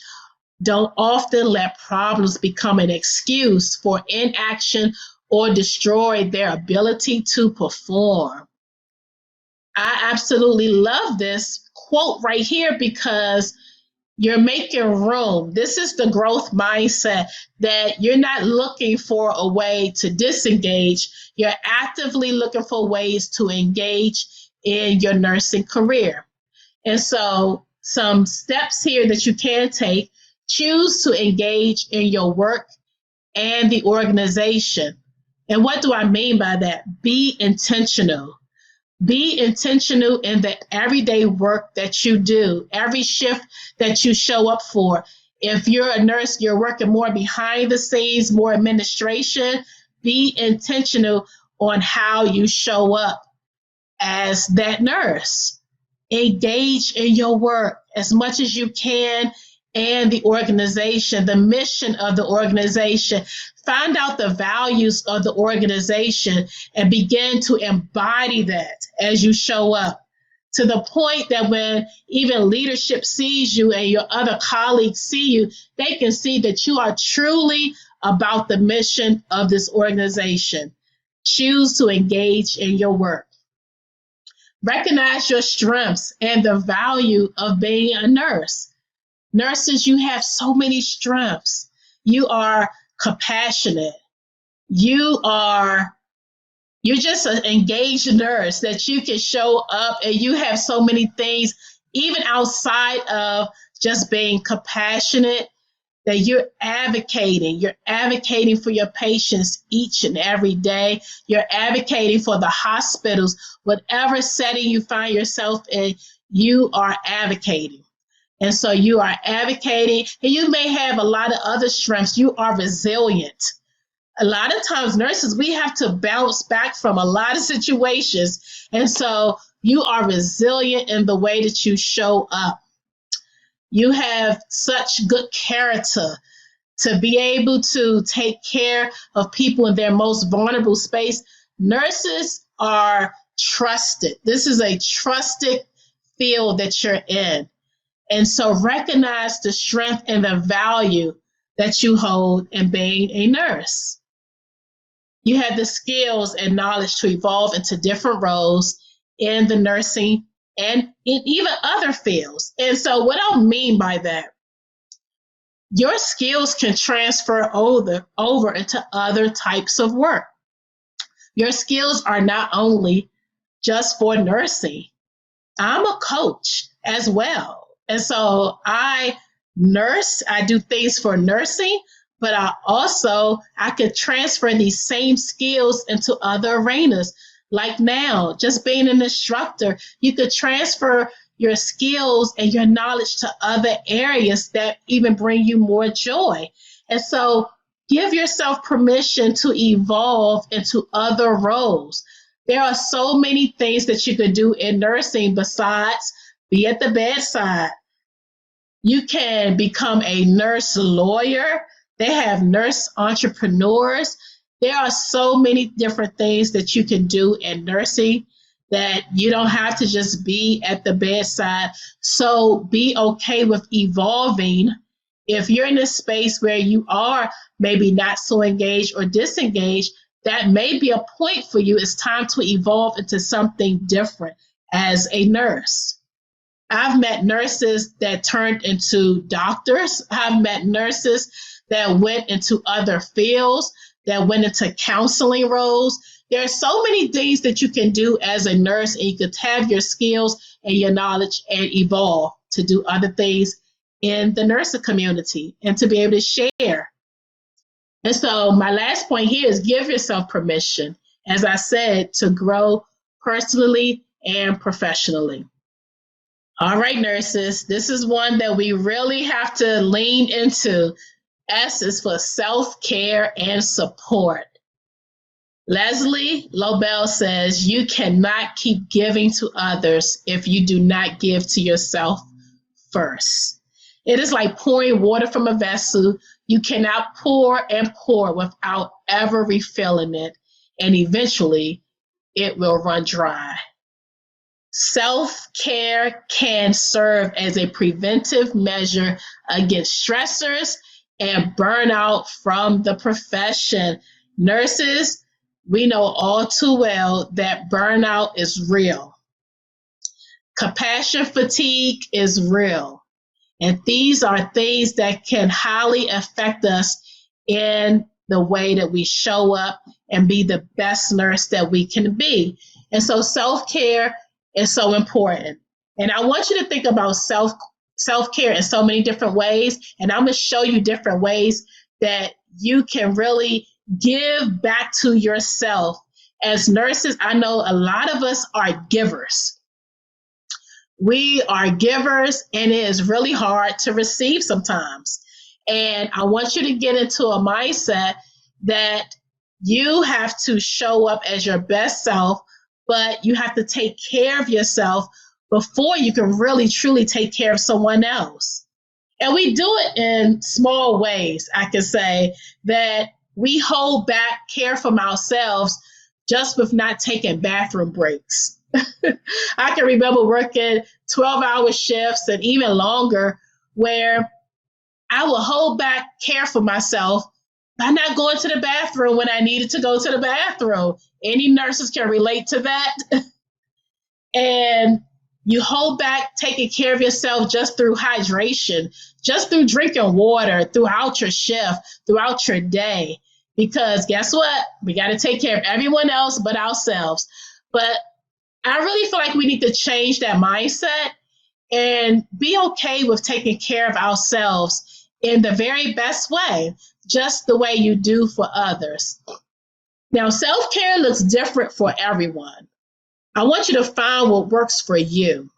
don't often let problems become an excuse for inaction or destroy their ability to perform. I absolutely love this quote right here because you're making room. This is the growth mindset that you're not looking for a way to disengage. You're actively looking for ways to engage in your nursing career. And so some steps here that you can take: choose to engage in your work and the organization. And what do I mean by that? Be intentional. Be intentional in the everyday work that you do, every shift that you show up for. If you're a nurse, you're working more behind the scenes, more administration. Be intentional on how you show up as that nurse. Engage in your work as much as you can and the organization, the mission of the organization. Find out the values of the organization and begin to embody that as you show up, to the point that when even leadership sees you and your other colleagues see you, they can see that you are truly about the mission of this organization. Choose to engage in your work. Recognize your strengths and the value of being a nurse. Nurses, you have so many strengths. You are compassionate. You're just an engaged nurse that you can show up, and you have so many things, even outside of just being compassionate, that you're advocating. You're advocating for your patients each and every day. You're advocating for the hospitals. Whatever setting you find yourself in, you are advocating. And so you are advocating, and you may have a lot of other strengths. You are resilient. A lot of times, nurses, we have to bounce back from a lot of situations. And so you are resilient in the way that you show up. You have such good character to be able to take care of people in their most vulnerable space. Nurses are trusted. This is a trusted field that you're in. And so recognize the strength and the value that you hold in being a nurse. You have the skills and knowledge to evolve into different roles in the nursing and in even other fields. And so what I mean by that, your skills can transfer over into other types of work. Your skills are not only just for nursing. I'm a coach as well. And so I nurse, I do things for nursing, but I could transfer these same skills into other arenas. Like now, just being an instructor, you could transfer your skills and your knowledge to other areas that even bring you more joy. And so give yourself permission to evolve into other roles. There are so many things that you could do in nursing besides be at the bedside. You can become a nurse lawyer. They have nurse entrepreneurs. There are so many different things that you can do in nursing that you don't have to just be at the bedside. So be okay with evolving. If you're in a space where you are maybe not so engaged or disengaged, that may be a point for you. It's time to evolve into something different as a nurse. I've met nurses that turned into doctors. I've met nurses that went into other fields, that went into counseling roles. There are so many things that you can do as a nurse, and you could have your skills and your knowledge and evolve to do other things in the nursing community and to be able to share. And so my last point here is give yourself permission, as I said, to grow personally and professionally. All right, nurses, this is one that we really have to lean into. S is for self-care and support. Leslie Lobel says, you cannot keep giving to others if you do not give to yourself first. It is like pouring water from a vessel. You cannot pour and pour without ever refilling it, and eventually it will run dry. Self-care can serve as a preventive measure against stressors and burnout from the profession. Nurses, we know all too well that burnout is real. Compassion fatigue is real. And these are things that can highly affect us in the way that we show up and be the best nurse that we can be. And so self-care is so important. And I want you to think about self-care in so many different ways. And I'm going to show you different ways that you can really give back to yourself. As nurses, I know a lot of us are givers. We are givers, and it is really hard to receive sometimes. And I want you to get into a mindset that you have to show up as your best self, but you have to take care of yourself before you can really truly take care of someone else. And we do it in small ways. I can say that we hold back care from ourselves just with not taking bathroom breaks. I can remember working 12-hour shifts and even longer where I would hold back care for myself by not going to the bathroom when I needed to go to the bathroom. Any nurses can relate to that. And you hold back taking care of yourself just through hydration, just through drinking water throughout your shift, throughout your day. Because guess what? We got to take care of everyone else but ourselves. But I really feel like we need to change that mindset and be okay with taking care of ourselves in the very best way, just the way you do for others. Now, self-care looks different for everyone. I want you to find what works for you.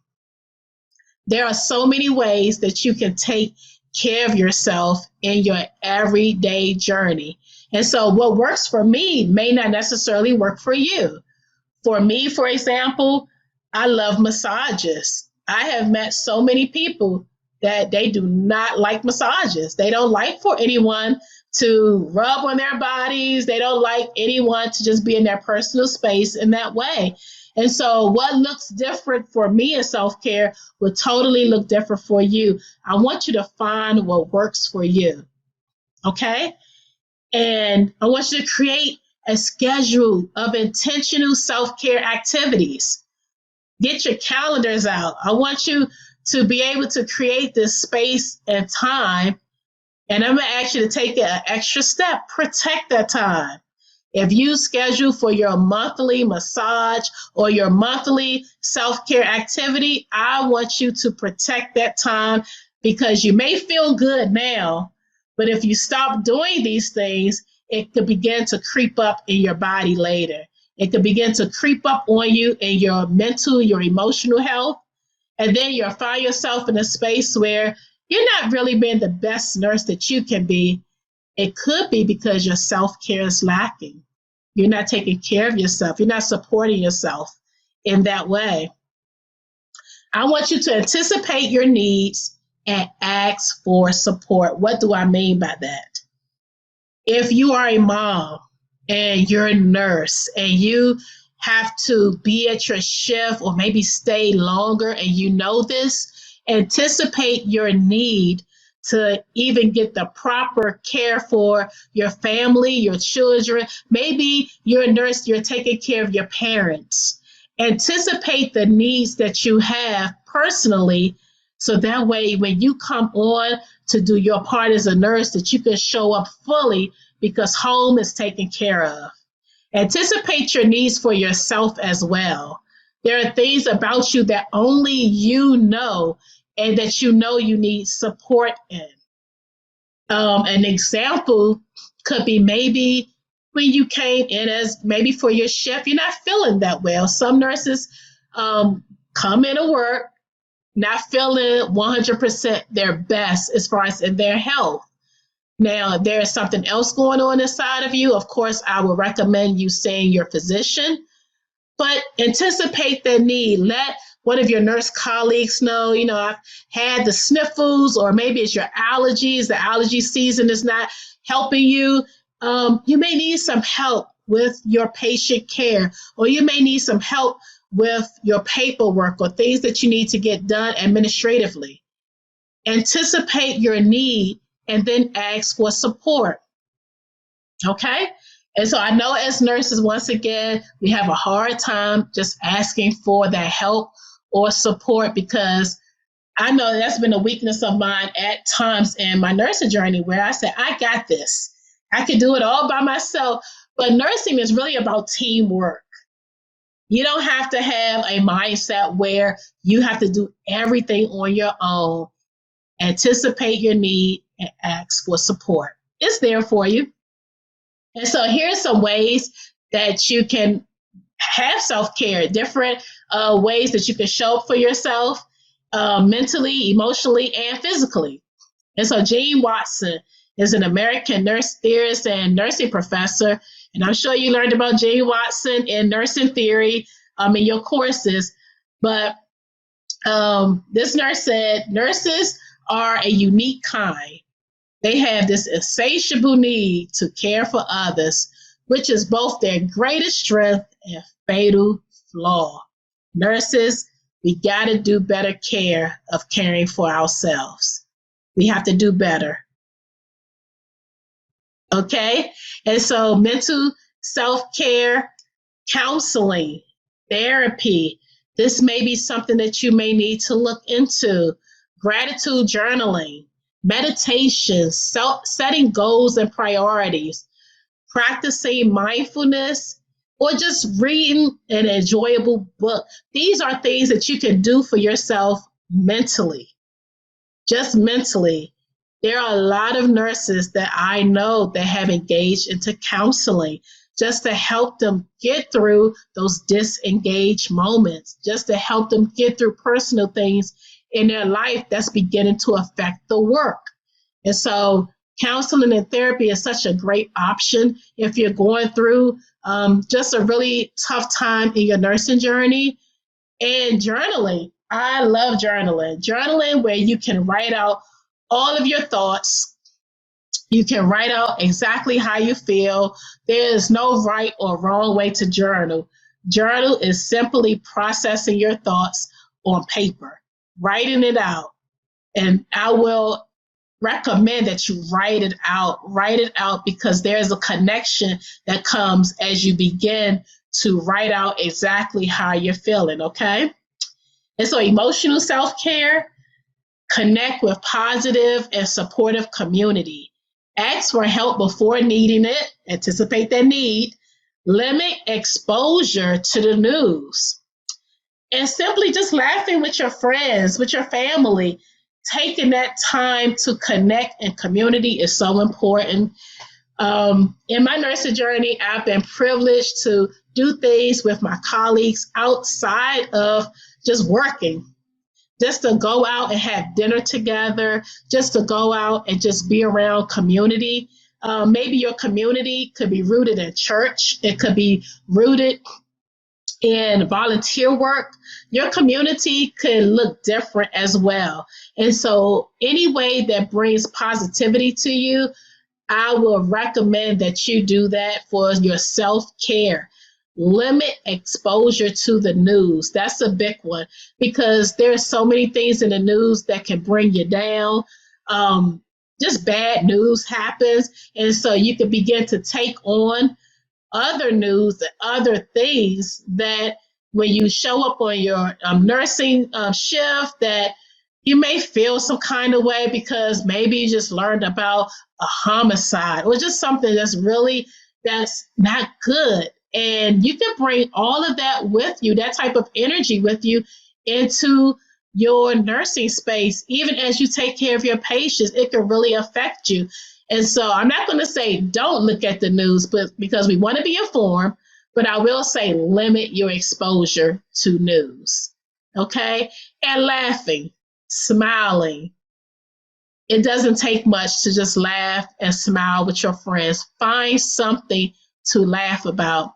There are so many ways that you can take care of yourself in your everyday journey. And so what works for me may not necessarily work for you. For me, for example, I love massages. I have met so many people that they do not like massages. They don't like for anyone to rub on their bodies. They don't like anyone to just be in their personal space in that way. And so what looks different for me in self-care will totally look different for you. I want you to find what works for you. Okay? And I want you to create a schedule of intentional self-care activities. Get your calendars out. I want you to be able to create this space and time And I'm going to ask you to take an extra step. Protect that time. If you schedule for your monthly massage or your monthly self-care activity, I want you to protect that time, because you may feel good now, but if you stop doing these things, it could begin to creep up in your body later. It could begin to creep up on you in your mental, your emotional health. And then you'll find yourself in a space where you're not really being the best nurse that you can be. It could be because your self-care is lacking. You're not taking care of yourself. You're not supporting yourself in that way. I want you to anticipate your needs and ask for support. What do I mean by that? If you are a mom and you're a nurse and you have to be at your shift or maybe stay longer and you know this, anticipate your need to even get the proper care for your family, your children. Maybe you're a nurse, you're taking care of your parents. Anticipate the needs that you have personally, so that way when you come on to do your part as a nurse, that you can show up fully because home is taken care of. Anticipate your needs for yourself as well. There are things about you that only you know and that you know you need support in. An example could be maybe when you came in as maybe for your shift, you're not feeling that well. Some nurses come into work not feeling 100% their best as far as in their health. Now, if there is something else going on inside of you, of course, I would recommend you seeing your physician, but anticipate their need. Let one of your nurse colleagues know, I've had the sniffles, or maybe it's your allergies. The allergy season is not helping you. You may need some help with your patient care, or you may need some help with your paperwork or things that you need to get done administratively. Anticipate your need and then ask for support. Okay? And so I know as nurses, once again, we have a hard time just asking for that help or support, because I know that's been a weakness of mine at times in my nursing journey, where I said, I got this. I can do it all by myself. But nursing is really about teamwork. You don't have to have a mindset where you have to do everything on your own. Anticipate your need and ask for support. It's there for you. And so here's some ways that you can have self-care, different ways that you can show up for yourself mentally, emotionally, and physically. And so Jean Watson is an American nurse theorist and nursing professor. And I'm sure you learned about Jean Watson in nursing theory in your courses. But this nurse said, nurses are a unique kind. They have this insatiable need to care for others, which is both their greatest strength and fatal flaw. Nurses, we got to do better care of caring for ourselves. We have to do better. Okay? And so mental self-care, counseling, therapy, this may be something that you may need to look into. Gratitude journaling, meditation, setting goals and priorities, practicing mindfulness, or just reading an enjoyable book. These are things that you can do for yourself mentally, just mentally. There are a lot of nurses that I know that have engaged into counseling just to help them get through those disengaged moments, just to help them get through personal things in their life that's beginning to affect the work. And so counseling and therapy is such a great option if you're going through just a really tough time in your nursing journey. And journaling, I love journaling. Journaling where you can write out all of your thoughts. You can write out exactly how you feel. There is no right or wrong way to journal. Journal is simply processing your thoughts on paper, writing it out. And I will recommend that you write it out because there's a connection that comes as you begin to write out exactly how you're feeling, okay? And so emotional self-care, Connect with positive and supportive community. Ask for help before needing it. Anticipate that need. Limit exposure to the news. And simply just laughing with your friends, with your family, taking that time to connect and community is so important. In my nursing journey, I've been privileged to do things with my colleagues outside of just working, just to go out and have dinner together, just to go out and just be around community. Maybe your community could be rooted in church. It could be rooted in volunteer work. Your community could look different as well. And so any way that brings positivity to you, I will recommend that you do that for your self-care. Limit exposure to the news. That's a big one because there's so many things in the news that can bring you down. Just bad news happens. And so you can begin to take on other news and other things that when you show up on your nursing shift that you may feel some kind of way because maybe you just learned about a homicide or just something that's not good. And you can bring all of that with you, that type of energy with you into your nursing space. Even as you take care of your patients, it can really affect you. And so I'm not going to say don't look at the news, but because we want to be informed, but I will say limit your exposure to news. Okay? And laughing, smiling. It doesn't take much to just laugh and smile with your friends. Find something to laugh about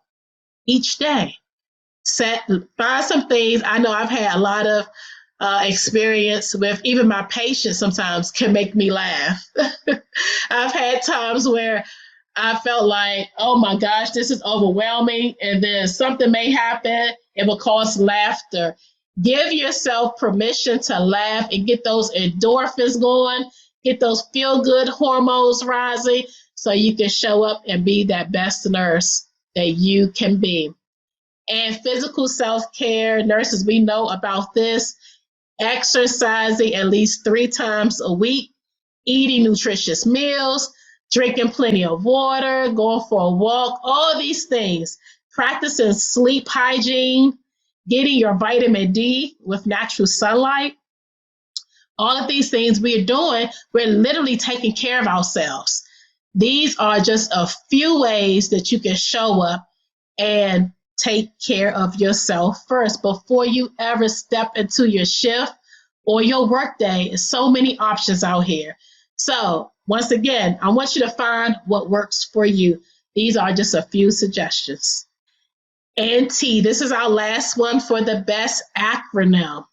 each day. Find some things. I know I've had a lot of experience with even my patients sometimes can make me laugh. I've had times where I felt like, oh my gosh, this is overwhelming. And then something may happen. It will cause laughter. Give yourself permission to laugh and get those endorphins going, get those feel-good hormones rising so you can show up and be that best nurse that you can be. And physical self-care, nurses, we know about this. Exercising at least 3 times a week, eating nutritious meals, drinking plenty of water, going for a walk, all these things. Practicing sleep hygiene, getting your vitamin D with natural sunlight. All of these things we're doing, we're literally taking care of ourselves. These are just a few ways that you can show up and take care of yourself first before you ever step into your shift or your workday. There's so many options out here. So once again, I want you to find what works for you. These are just a few suggestions. And T, this is our last one for the best acronym.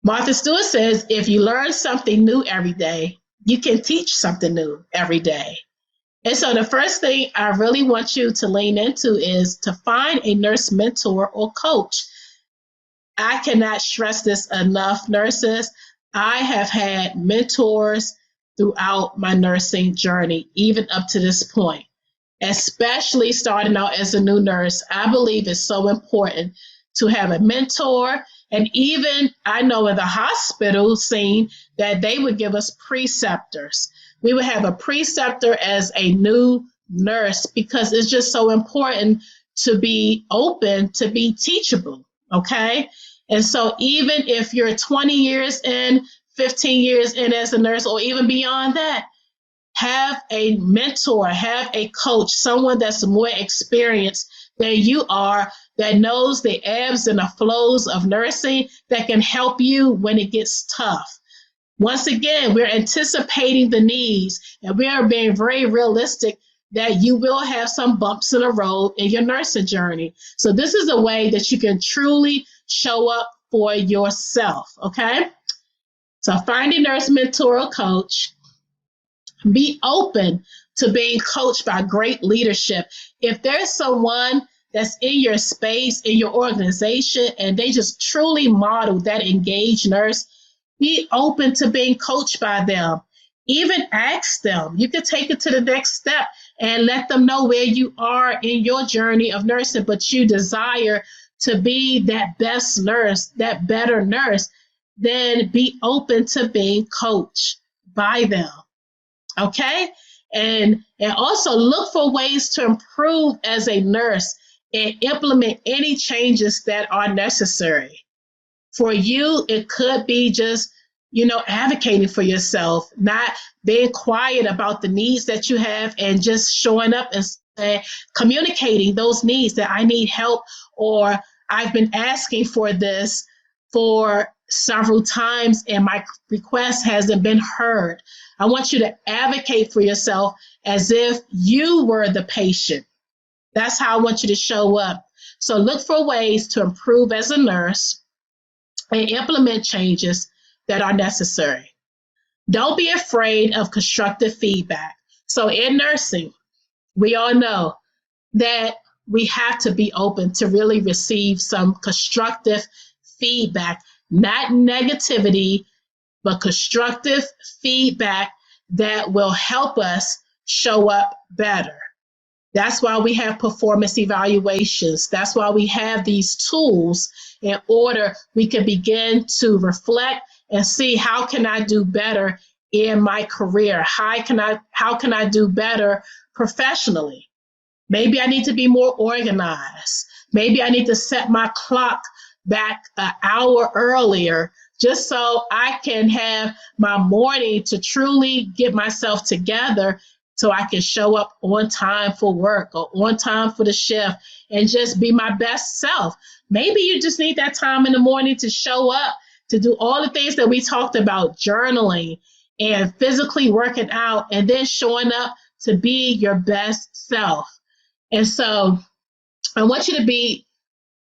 Martha Stewart says, if you learn something new every day, you can teach something new every day. And so the first thing I really want you to lean into is to find a nurse mentor or coach. I cannot stress this enough, nurses. I have had mentors throughout my nursing journey, even up to this point, especially starting out as a new nurse. I believe it's so important to have a mentor. And even I know in the hospital scene that they would give us preceptors. We would have a preceptor as a new nurse because it's just so important to be open, to be teachable, okay? And so even if you're 20 years in, 15 years in as a nurse, or even beyond that, have a mentor, have a coach, someone that's more experienced than you are, that knows the ebbs and the flows of nursing, that can help you when it gets tough. Once again, we're anticipating the needs, and we are being very realistic that you will have some bumps in the road in your nursing journey. So this is a way that you can truly show up for yourself, okay? So find a nurse mentor or coach. Be open to being coached by great leadership. If there's someone that's in your space, in your organization, and they just truly model that engaged nurse, be open to being coached by them. Even ask them. You can take it to the next step and let them know where you are in your journey of nursing, but you desire to be that best nurse, that better nurse. then be open to being coached by them. Okay? And also look for ways to improve as a nurse and implement any changes that are necessary. For you, it could be just, advocating for yourself, not being quiet about the needs that you have and just showing up and communicating those needs that I need help, or I've been asking for this for several times and my request hasn't been heard. I want you to advocate for yourself as if you were the patient. That's how I want you to show up. So look for ways to improve as a nurse and implement changes that are necessary. Don't be afraid of constructive feedback. So in nursing, we all know that we have to be open to really receive some constructive feedback, not negativity, but constructive feedback that will help us show up better. That's why we have performance evaluations. That's why we have these tools in order we can begin to reflect and see, how can I do better in my career? How can I do better professionally? Maybe I need to be more organized. Maybe I need to set my clock back an hour earlier just so I can have my morning to truly get myself together so I can show up on time for work or on time for the shift and just be my best self. Maybe you just need that time in the morning to show up, to do all the things that we talked about, journaling and physically working out, and then showing up to be your best self. And so I want you to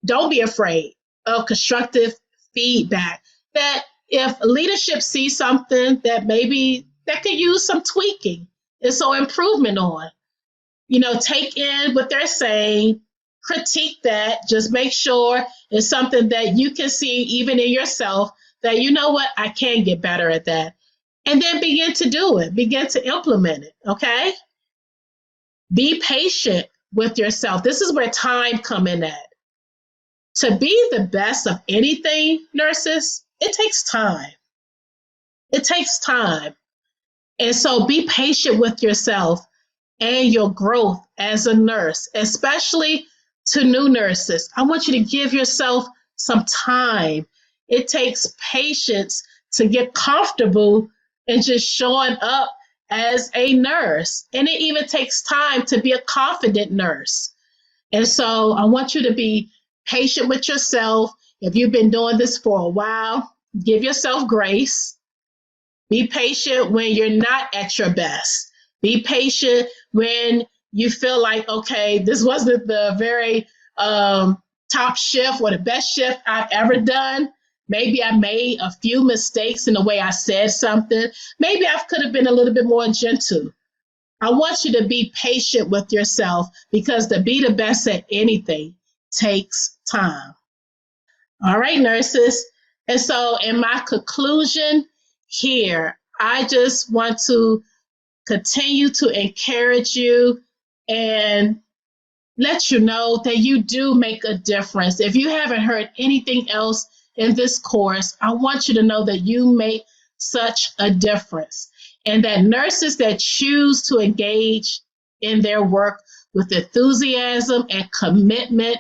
don't be afraid of constructive feedback. That if leadership sees something that maybe that could use some tweaking and so improvement on, take in what they're saying, critique that, just make sure it's something that you can see even in yourself that, I can get better at that. And then begin to do it, begin to implement it, okay? Be patient with yourself. This is where time comes in at. To be the best of anything, nurses, it takes time. It takes time. And so be patient with yourself and your growth as a nurse, especially to new nurses. I want you to give yourself some time. It takes patience to get comfortable and just showing up as a nurse. And it even takes time to be a confident nurse. And so I want you to be patient with yourself. If you've been doing this for a while, give yourself grace. Be patient when you're not at your best. Be patient when you feel like, okay, this wasn't the very top shift or the best shift I've ever done. Maybe I made a few mistakes in the way I said something. Maybe I could have been a little bit more gentle. I want you to be patient with yourself, because to be the best at anything takes time. All right, nurses. And so in my conclusion here, I just want to continue to encourage you and let you know that you do make a difference. If you haven't heard anything else in this course, I want you to know that you make such a difference, and that nurses that choose to engage in their work with enthusiasm and commitment,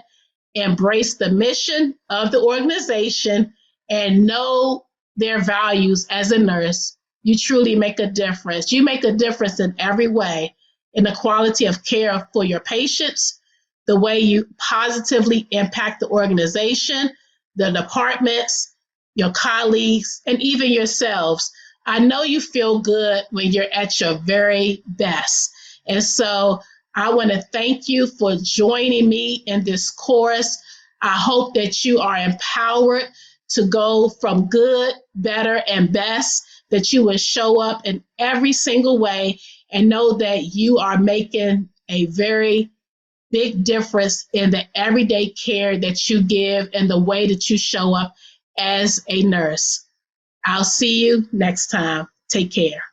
embrace the mission of the organization, and know their values as a nurse, you truly make a difference. You make a difference in every way, in the quality of care for your patients, the way you positively impact the organization, the departments, your colleagues, and even yourselves. I know you feel good when you're at your very best. And so I want to thank you for joining me in this course. I hope that you are empowered to go from good, better, and best, that you will show up in every single way and know that you are making a very big difference in the everyday care that you give and the way that you show up as a nurse. I'll see you next time. Take care.